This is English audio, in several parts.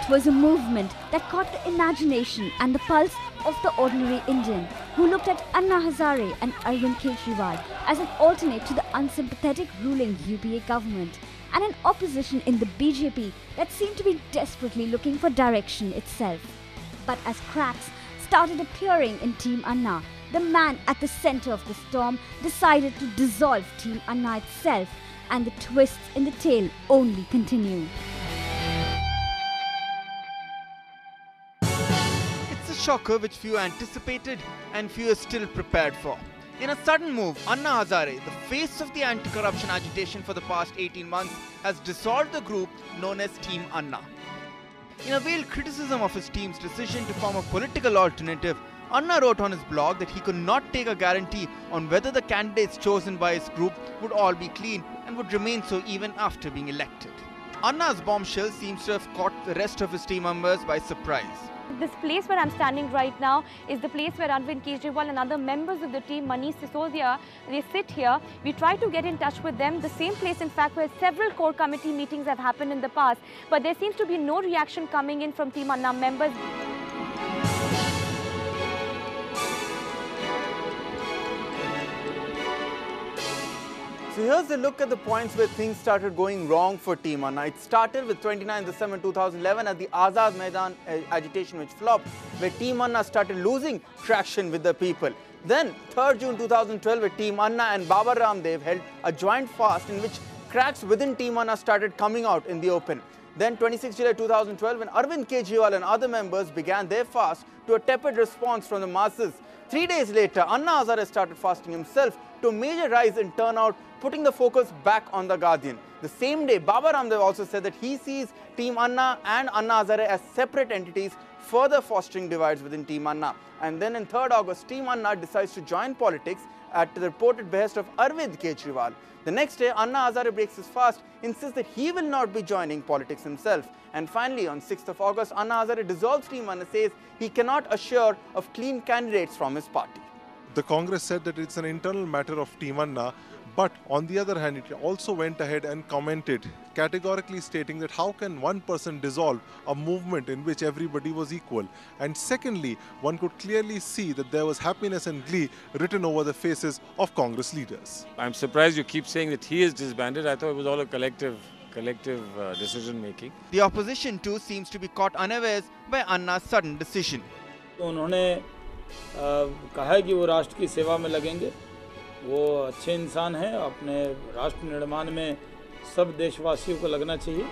It was a movement that caught the imagination and the pulse of the ordinary Indian who looked at Anna Hazare and Arvind Kejriwal as an alternate to the unsympathetic ruling UPA government and an opposition in the BJP that seemed to be desperately looking for direction itself. But as cracks started appearing in Team Anna, the man at the center of the storm decided to dissolve Team Anna itself, and the twists in the tale only continue. It's a shocker which few anticipated and few are still prepared for. In a sudden move, Anna Hazare, the face of the anti-corruption agitation for the past 18 months, has dissolved the group known as Team Anna. In a veiled criticism of his team's decision to form a political alternative, Anna wrote on his blog that he could not take a guarantee on whether the candidates chosen by his group would all be clean and would remain so even after being elected. Anna's bombshell seems to have caught the rest of his team members by surprise. This place where I'm standing right now is the place where Arvind Kejriwal and other members of the team, Manish Sisodia, they sit here. We try to get in touch with them. The same place, in fact, where several core committee meetings have happened in the past. But there seems to be no reaction coming in from Team Anna members. So here's a look at the points where things started going wrong for Team Anna. It started with 29 December 2011 at the Azad Maidan agitation which flopped, where Team Anna started losing traction with the people. Then 3rd June 2012, where Team Anna and Baba Ramdev held a joint fast in which cracks within Team Anna started coming out in the open. Then 26 July 2012, when Arvind Kejriwal and other members began their fast to a tepid response from the masses. 3 days later, Anna Hazare started fasting himself to a major rise in turnout, putting the focus back on the Guardian. The same day, Baba Ramdev also said that he sees Team Anna and Anna Hazare as separate entities, further fostering divides within Team Anna. And then in 3rd August, Team Anna decides to join politics at the reported behest of Arvind Kejriwal. The next day, Anna Hazare breaks his fast, insists that he will not be joining politics himself. And finally, on 6th of August, Anna Hazare dissolves Team Anna, says he cannot assure of clean candidates from his party. The Congress said that it's an internal matter of Team Anna, but on the other hand, it also went ahead and commented, categorically stating that how can one person dissolve a movement in which everybody was equal? And secondly, one could clearly see that there was happiness and glee written over the faces of Congress leaders. I'm surprised you keep saying that he is disbanded. I thought it was all a collective decision making. The opposition too seems to be caught unawares by Anna's sudden decision. उन्होंने कहा है कि वो राष्ट्र की सेवा में लगेंगे, वो अच्छे इंसान हैं, अपने राष्ट्र निर्माण में सब देशवासियों को लगना चाहिए.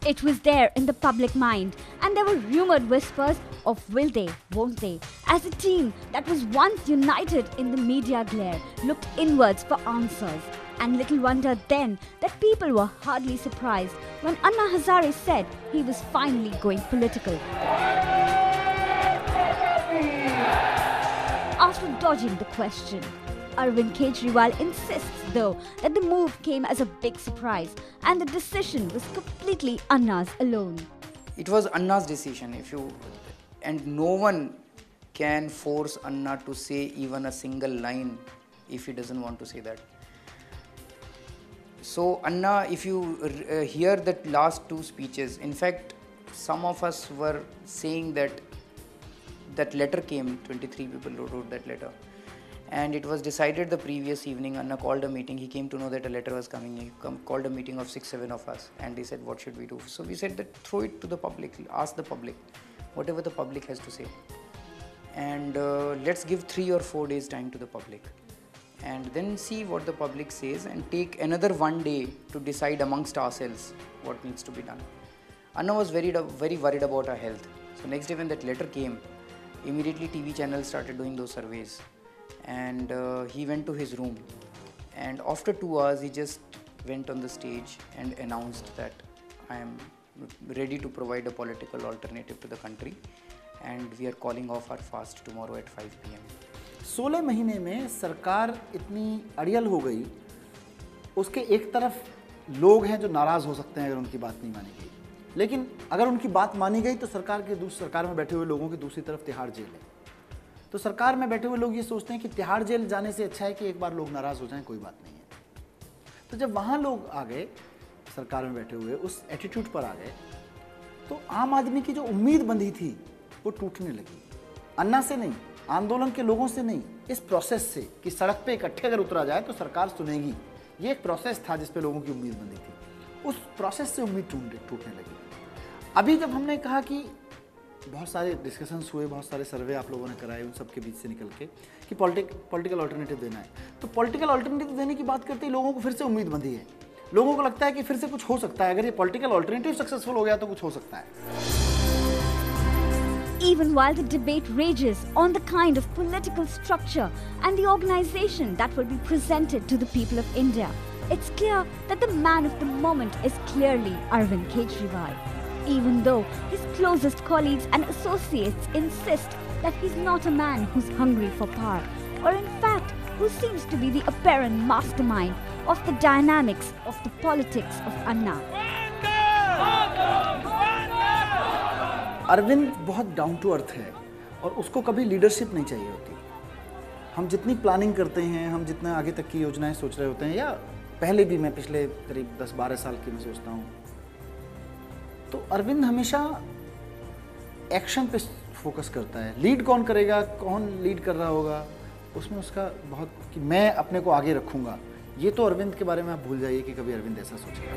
It was there in the public mind, and there were rumored whispers of will they, won't they, as a team that was once united in the media glare looked inwards for answers. And little wonder then that people were hardly surprised when Anna Hazare said he was finally going political. After dodging the question, Arvind Kejriwal insists though that the move came as a big surprise and the decision was completely Anna's alone. It was Anna's decision, and no one can force Anna to say even a single line if he doesn't want to say that. So Anna, if you hear that last two speeches, in fact, some of us were saying that letter came, 23 people wrote that letter. And it was decided the previous evening. Anna called a meeting. He came to know that a letter was coming. He called a meeting of 6-7 of us, and he said, what should we do? So we said that throw it to the public, ask the public, whatever the public has to say. And let's give 3 or 4 days time to the public. And then see what the public says and take another 1 day to decide amongst ourselves what needs to be done. Anna was very worried about her health. So next day when that letter came, immediately TV channels started doing those surveys. And he went to his room, and after 2 hours he just went on the stage and announced that I am ready to provide a political alternative to the country, and we are calling off our fast tomorrow at 5 PM. 16 महीने में सरकार इतनी अड़ियल हो गई, उसके एक तरफ लोग हैं जो नाराज़ हो सकते हैं अगर उनकी बात नहीं मानी गई, लेकिन अगर उनकी बात मानी गई तो सरकार में बैठे हुए लोगों की दूसरी तरफ तिहाड़ जेल है. तो सरकार में बैठे हुए लोग ये सोचते हैं कि तिहाड़ जेल जाने से अच्छा है कि एक बार लोग नाराज़ हो जाएं, कोई बात नहीं है. तो जब वहाँ लोग आ गए सरकार में बैठे हुए, उस एटीट्यूड पर आ गए, तो आम आदमी की जो उम्मीद बंधी थी वो टूटने लगी। अन्ना से नहीं, आंदोलन के लोगों से नहीं, इस प्रोसेस से कि सड़क पे इकट्ठे अगर उतरा जाए तो सरकार सुनेगी, ये एक प्रोसेस था जिस पे लोगों की उम्मीद बंधी थी। उस प्रोसेस से उम्मीद टूटने लगी। अभी जब हमने कहा कि बहुत सारे डिस्कशंस हुए, बहुत सारे सर्वे आप लोगों ने कराए, उन सब के बीच से निकल के कि पॉलिटिकल अल्टरनेटिव देना है, तो पॉलिटिकल अल्टरनेटिव देने की बात करते ही लोगों को फिर से उम्मीद बंधी है। लोगों को लगता है कि फिर से कुछ हो सकता है, अगर ये पॉलिटिकल अल्टरनेटिव सक्सेसफुल हो गया तो कुछ हो सकता है। Even while the debate rages on the kind of political structure and the organization that will be presented to the people of India, it's clear that the man of the moment is clearly Arvind Kejriwal. Even though his closest colleagues and associates insist that he's not a man who's hungry for power, or in fact who seems to be the apparent mastermind of the dynamics of the politics of Anna. Arvind बहुत down to earth है और उसको कभी leadership नहीं चाहिए होती। हम जितनी प्लानिंग करते हैं, हम जितना आगे तक की योजनाएं सोच रहे होते हैं, या पहले भी मैं पिछले करीब 10-12 साल की मैं सोचता हूँ, तो अरविंद हमेशा एक्शन पे फोकस करता है। लीड कौन करेगा, कौन लीड कर रहा होगा, उसमें उसका बहुत कि मैं अपने को आगे रखूँगा, ये तो अरविंद के बारे में आप भूल जाइए कि कभी अरविंद ऐसा सोचेगा।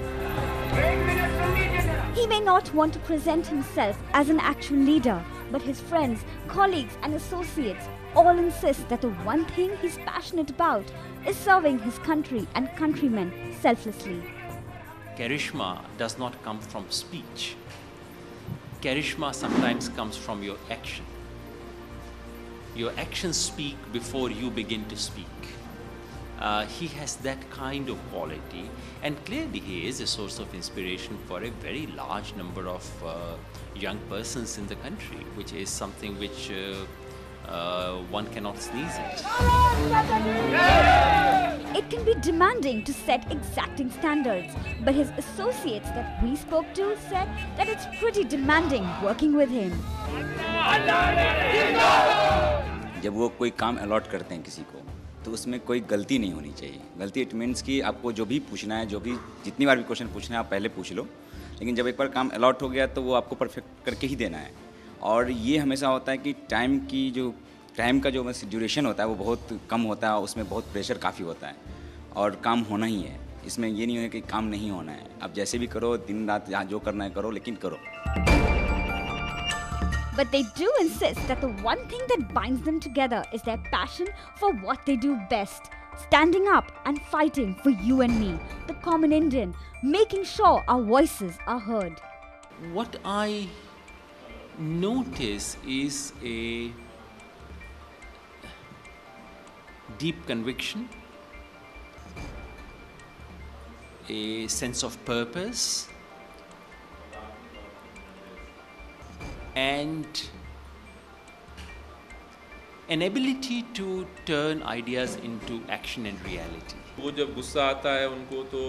He may not want to present himself as an actual leader, but his friends, colleagues and associates all insist that the one thing he's passionate about is serving his country and countrymen selflessly. Charisma does not come from speech. Charisma sometimes comes from your action. Your actions speak before you begin to speak. He has that kind of quality, and clearly he is a source of inspiration for a very large number of young persons in the country, which is something which one cannot sneeze at. It can be demanding to set exacting standards, but his associates that we spoke to said that it's pretty demanding working with him. जब वो कोई काम allot करते हैं किसी को, तो उसमें कोई गलती नहीं होनी चाहिए। गलती इट मीन्स कि आपको जो भी पूछना है, जो भी जितनी बार भी क्वेश्चन पूछना है आप पहले पूछ लो, लेकिन जब एक बार काम अलॉट हो गया तो वो आपको परफेक्ट करके ही देना है। और ये हमेशा होता है कि टाइम का जो ड्यूरेशन होता है वो बहुत कम होता है, उसमें बहुत प्रेशर काफ़ी होता है और काम होना ही है। इसमें ये नहीं है कि काम नहीं होना है, आप जैसे भी करो, दिन रात जहाँ जो करना है करो, लेकिन करो। But they do insist that the one thing that binds them together is their passion for what they do best. Standing up and fighting for you and me, the common Indian, making sure our voices are heard. What I notice is a deep conviction, a sense of purpose, and an ability to turn ideas into action and reality. वो जब गुस्सा आता है उनको तो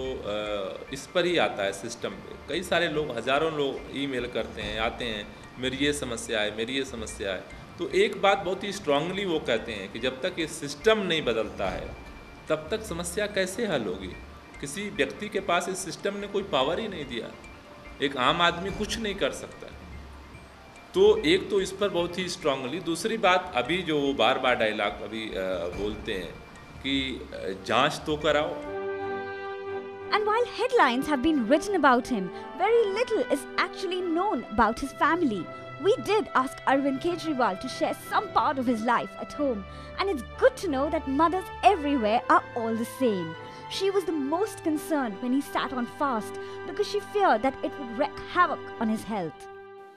इस पर ही आता है, सिस्टम पे। कई सारे लोग, हज़ारों लोग ईमेल करते हैं, आते हैं, मेरी ये समस्या है, मेरी ये समस्या है। तो एक बात बहुत ही स्ट्रांगली वो कहते हैं कि जब तक ये सिस्टम नहीं बदलता है तब तक समस्या कैसे हल होगी। किसी व्यक्ति के पास इस सिस्टम ने कोई पावर ही नहीं दिया, एक आम आदमी कुछ नहीं कर सकता। तो एक तो इस पर बहुत ही स्ट्रांगली। दूसरी बात, अभी जो वो बार बार डायलॉग अभी बोलते हैं कि जांच तो कराओ। And while headlines have been written about him, very little is actually known about his family. We did ask Arvind Kejriwal to share some part of his life at home, and it's good to know that mothers everywhere are all the same. She was the most concerned when he sat on fast because she feared that it would wreak havoc on his health.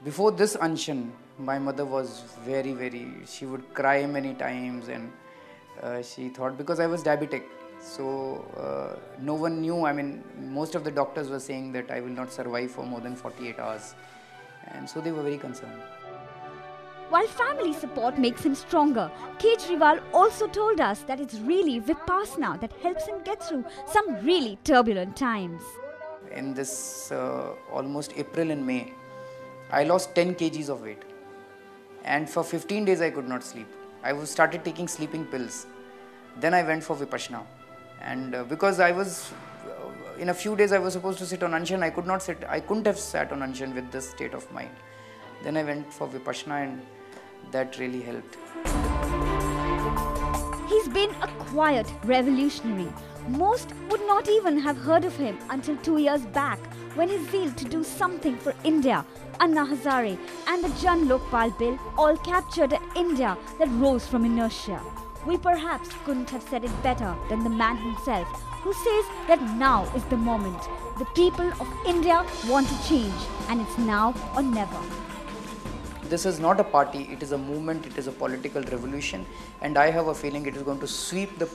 Before this Anshan, my mother was very, she would cry many times, and she thought, because I was diabetic, so no one knew. I mean, most of the doctors were saying that I will not survive for more than 48 hours, and so they were very concerned. While family support makes him stronger, Kejriwal also told us that it's really Vipassana that helps him get through some really turbulent times. In this almost April and May, I lost 10 kgs of weight, and for 15 days I could not sleep. I started taking sleeping pills. Then I went for Vipassana, and because I was in a few days I was supposed to sit on Anshan. I could not sit. I couldn't have sat on Anshan with this state of mind. Then I went for Vipassana, and that really helped. He's been a quiet revolutionary. Most would not even have heard of him until 2 years back, when his zeal to do something for India, Anna Hazare and the Jan Lokpal Bill all captured an India that rose from inertia. We perhaps couldn't have said it better than the man himself, who says that now is the moment. The people of India want to change, and it's now or never. This is not a party, it is a movement, it is a political revolution, and I have a feeling it is going to sweep the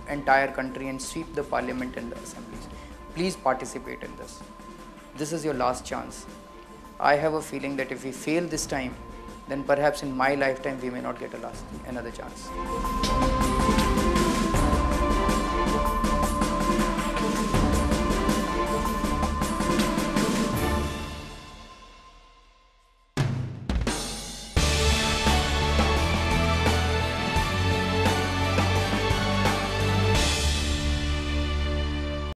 entire country and sweep the parliament and the assemblies. Please participate in this. This is your last chance. I have a feeling that if we fail this time, then perhaps in my lifetime we may not get another chance.